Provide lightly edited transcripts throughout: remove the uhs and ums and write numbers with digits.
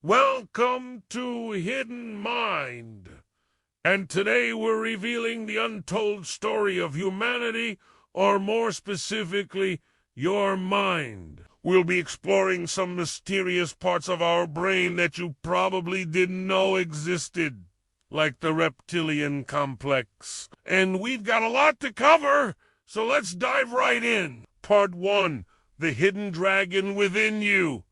Welcome to Hidden Mind. And today we're revealing the untold story of humanity, or more specifically, your mind. We'll be exploring some mysterious parts of our brain that you probably didn't know existed, like the Reptilian Complex. And we've got a lot to cover, so let's dive right in. Part 1, The Hidden Dragon Within You.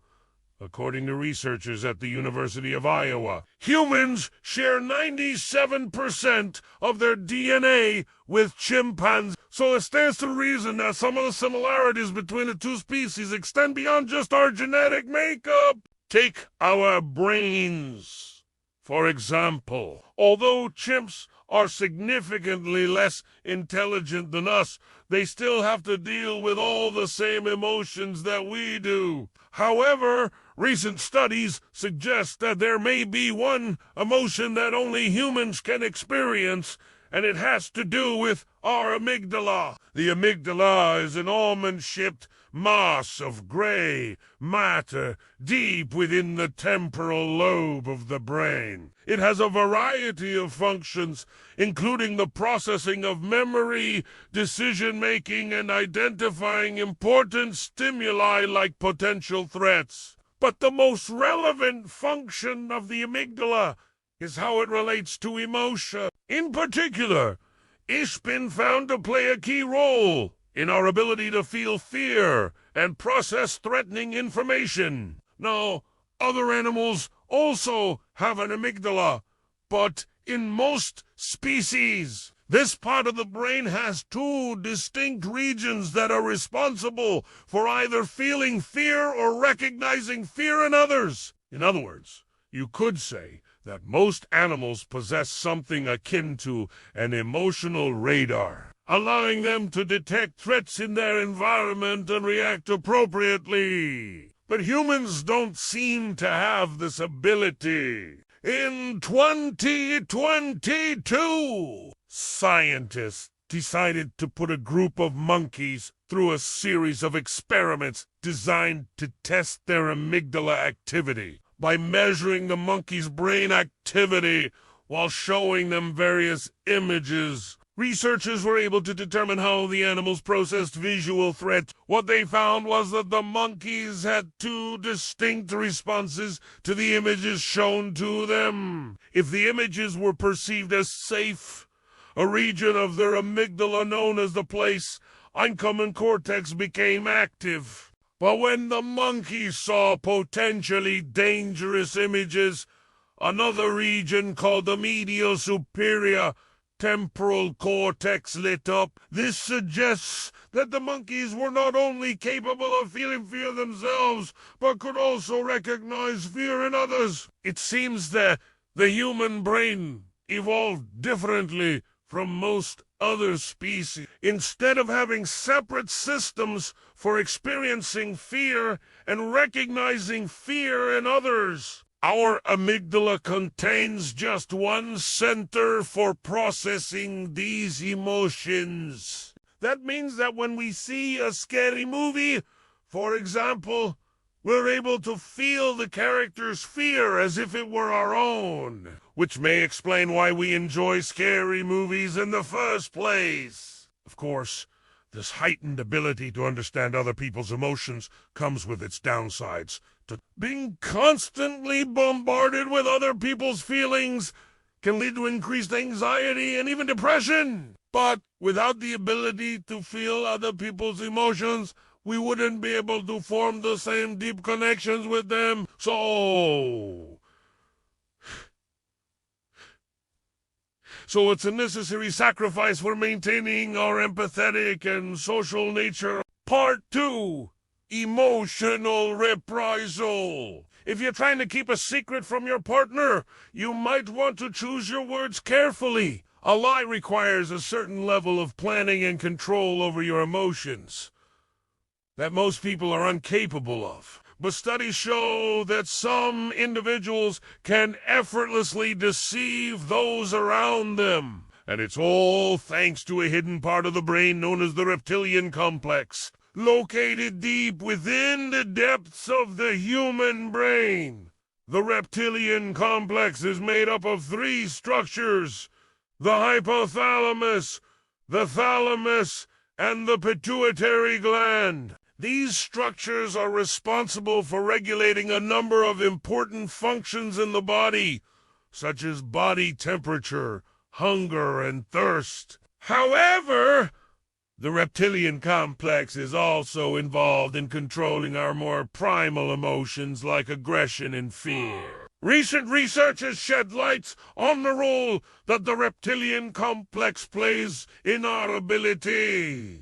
According to researchers at the University of Iowa, humans share 97% of their DNA with chimpanzees, so it stands to reason that some of the similarities between the two species extend beyond just our genetic makeup. Take our brains, for example. Although chimps are significantly less intelligent than us, they still have to deal with all the same emotions that we do. However, recent studies suggest that there may be one emotion that only humans can experience, and it has to do with our amygdala. The amygdala is an almond-shaped mass of gray matter deep within the temporal lobe of the brain. It has a variety of functions, including the processing of memory, decision-making, and identifying important stimuli like potential threats. But the most relevant function of the amygdala is how it relates to emotion. In particular, it's been found to play a key role in our ability to feel fear and process threatening information. Now, other animals also have an amygdala, but in most species, this part of the brain has two distinct regions that are responsible for either feeling fear or recognizing fear in others. In other words, you could say that most animals possess something akin to an emotional radar, allowing them to detect threats in their environment and react appropriately. But humans don't seem to have this ability. In 2022, scientists decided to put a group of monkeys through a series of experiments designed to test their amygdala activity by measuring the monkeys' brain activity while showing them various images. Researchers were able to determine how the animals processed visual threats. What they found was that the monkeys had two distinct responses to the images shown to them. If the images were perceived as safe, a region of their amygdala known as the place oncoming cortex became active. But when the monkeys saw potentially dangerous images, another region called the medial superior temporal cortex lit up. This suggests that the monkeys were not only capable of feeling fear themselves, but could also recognize fear in others. It seems that the human brain evolved differently from most other species. Instead of having separate systems for experiencing fear and recognizing fear in others, our amygdala contains just one center for processing these emotions. That means that when we see a scary movie, for example, we're able to feel the character's fear as if it were our own, which may explain why we enjoy scary movies in the first place. Of course, this heightened ability to understand other people's emotions comes with its downsides. Being constantly bombarded with other people's feelings can lead to increased anxiety and even depression. But without the ability to feel other people's emotions, we wouldn't be able to form the same deep connections with them. So it's a necessary sacrifice for maintaining our empathetic and social nature. Part 2. Emotional reprisal. If you're trying to keep a secret from your partner, you might want to choose your words carefully. A lie requires a certain level of planning and control over your emotions that most people are incapable of. But studies show that some individuals can effortlessly deceive those around them. And it's all thanks to a hidden part of the brain known as the Reptilian Complex, located deep within the depths of the human brain. The reptilian complex is made up of three structures: the hypothalamus, the thalamus, and the pituitary gland. These structures are responsible for regulating a number of important functions in the body, such as body temperature, hunger, and thirst. However, the reptilian complex is also involved in controlling our more primal emotions like aggression and fear. Recent research has shed light on the role that the reptilian complex plays in our ability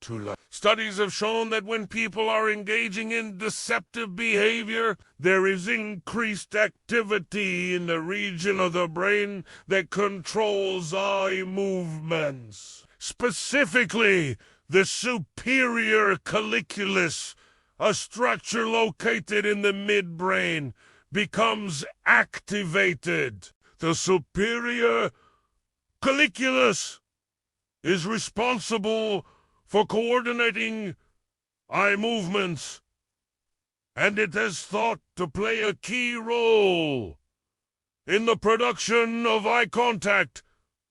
to lie. Studies have shown that when people are engaging in deceptive behavior, there is increased activity in the region of the brain that controls eye movements. Specifically, the superior colliculus, a structure located in the midbrain, becomes activated. The superior colliculus is responsible for coordinating eye movements, and it is thought to play a key role in the production of eye contact,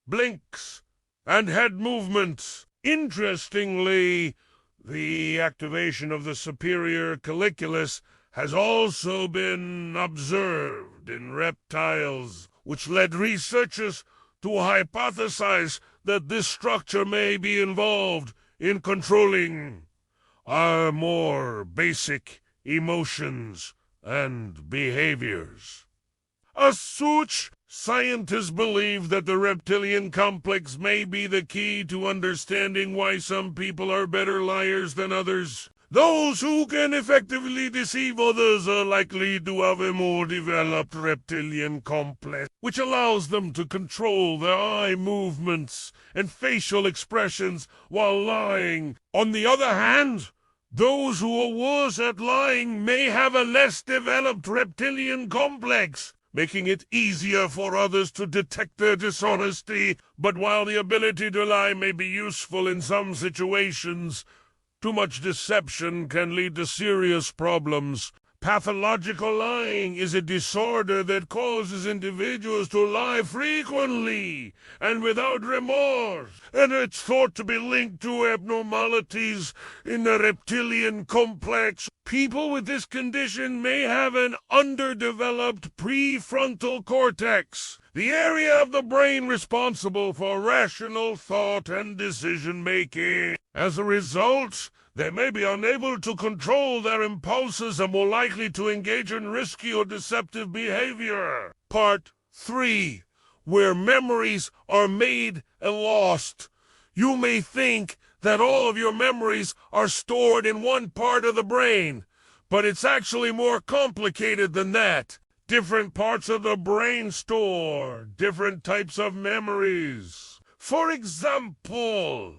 blinks, and head movements. Interestingly, the activation of the superior colliculus has also been observed in reptiles, which led researchers to hypothesize that this structure may be involved in controlling our more basic emotions and behaviors. As such, scientists believe that the reptilian complex may be the key to understanding why some people are better liars than others. Those who can effectively deceive others are likely to have a more developed reptilian complex, which allows them to control their eye movements and facial expressions while lying. On the other hand, those who are worse at lying may have a less developed reptilian complex, making it easier for others to detect their dishonesty. But while the ability to lie may be useful in some situations, too much deception can lead to serious problems. Pathological lying is a disorder that causes individuals to lie frequently and without remorse, and it's thought to be linked to abnormalities in the reptilian complex. People with this condition may have an underdeveloped prefrontal cortex, the area of the brain responsible for rational thought and decision-making. As a result, they may be unable to control their impulses and more likely to engage in risky or deceptive behavior. Part 3. Where memories are made and lost. You may think that all of your memories are stored in one part of the brain, but it's actually more complicated than that. Different parts of the brain store different types of memories. For example,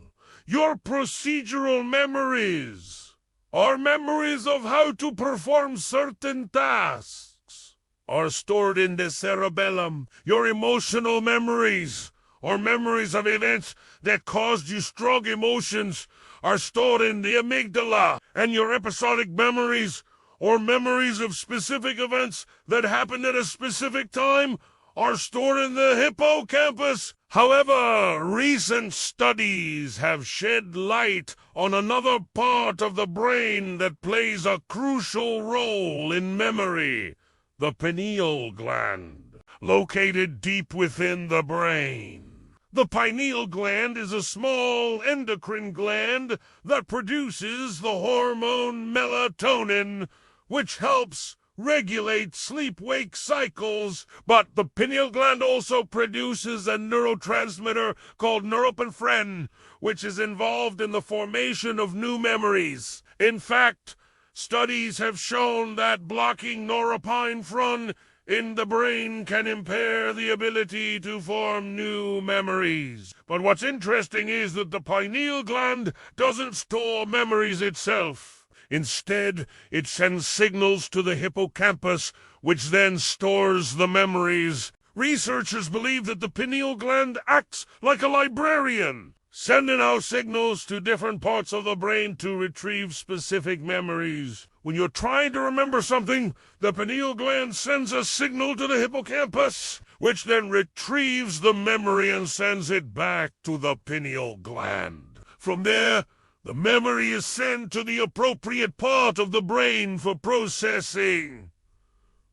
your procedural memories, or memories of how to perform certain tasks, are stored in the cerebellum. Your emotional memories, or memories of events that caused you strong emotions, are stored in the amygdala. And your episodic memories, or memories of specific events that happened at a specific time, are stored in the hippocampus. However, recent studies have shed light on another part of the brain that plays a crucial role in memory: the pineal gland, located deep within the brain. The pineal gland is a small endocrine gland that produces the hormone melatonin, which helps regulate sleep-wake cycles. But the pineal gland also produces a neurotransmitter called norepinephrine, which is involved in the formation of new memories. In fact, studies have shown that blocking norepinephrine in the brain can impair the ability to form new memories. But what's interesting is that the pineal gland doesn't store memories itself. Instead, it sends signals to the hippocampus, which then stores the memories. Researchers believe that the pineal gland acts like a librarian, sending out signals to different parts of the brain to retrieve specific memories. When you're trying to remember something, the pineal gland sends a signal to the hippocampus, which then retrieves the memory and sends it back to the pineal gland. From there, the memory is sent to the appropriate part of the brain for processing.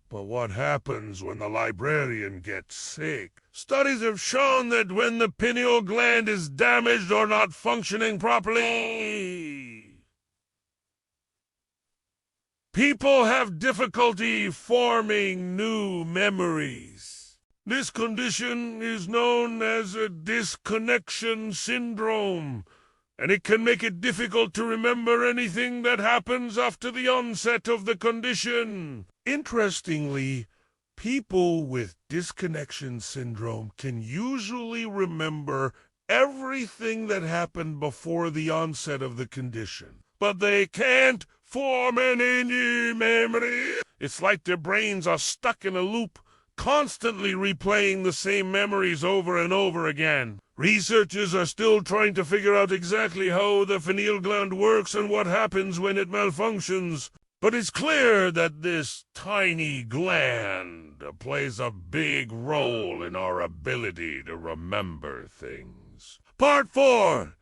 But what happens when the librarian gets sick? Studies have shown that when the pineal gland is damaged or not functioning properly, people have difficulty forming new memories. This condition is known as a disconnection syndrome, and it can make it difficult to remember anything that happens after the onset of the condition. Interestingly, people with disconnection syndrome can usually remember everything that happened before the onset of the condition, but they can't form any new memory. It's like their brains are stuck in a loop, constantly replaying the same memories over and over again. Researchers are still trying to figure out exactly how the pineal gland works and what happens when it malfunctions. But it's clear that this tiny gland plays a big role in our ability to remember things. Part 4.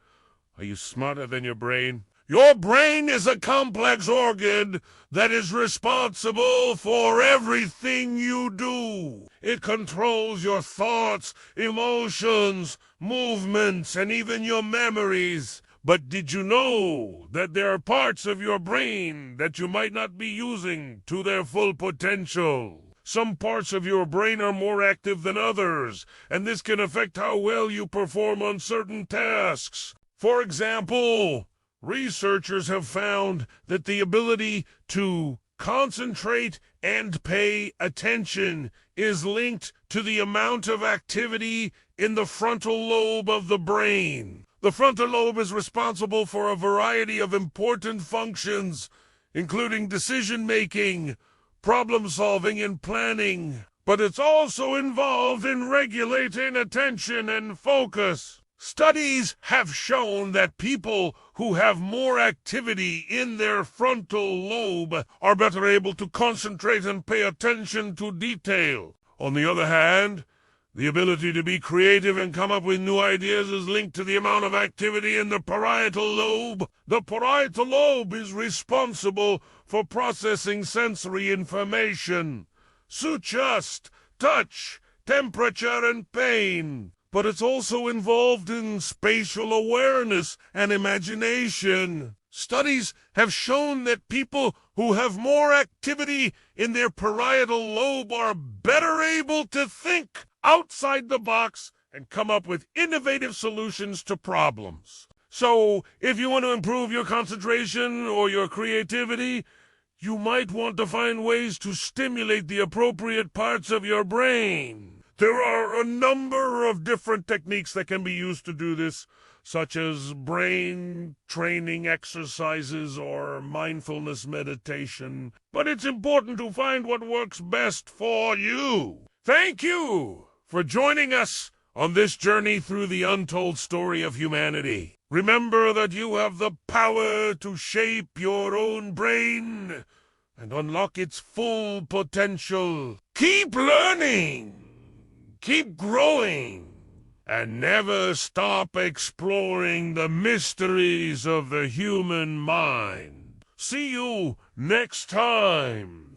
Are you smarter than your brain? Your brain is a complex organ that is responsible for everything you do. It controls your thoughts, emotions, movements, and even your memories. But did you know that there are parts of your brain that you might not be using to their full potential? Some parts of your brain are more active than others, and this can affect how well you perform on certain tasks. For example, researchers have found that the ability to concentrate and pay attention is linked to the amount of activity in the frontal lobe of the brain. The frontal lobe is responsible for a variety of important functions, including decision-making, problem-solving, and planning. But it's also involved in regulating attention and focus. Studies have shown that people who have more activity in their frontal lobe are better able to concentrate and pay attention to detail. On the other hand, the ability to be creative and come up with new ideas is linked to the amount of activity in the parietal lobe. The parietal lobe is responsible for processing sensory information, such as touch, temperature, and pain. But it's also involved in spatial awareness and imagination. Studies have shown that people who have more activity in their parietal lobe are better able to think outside the box and come up with innovative solutions to problems. So, if you want to improve your concentration or your creativity, you might want to find ways to stimulate the appropriate parts of your brain. There are a number of different techniques that can be used to do this, such as brain training exercises or mindfulness meditation. But it's important to find what works best for you. Thank you for joining us on this journey through the untold story of humanity. Remember that you have the power to shape your own brain and unlock its full potential. Keep learning, keep growing, and never stop exploring the mysteries of the human mind. See you next time.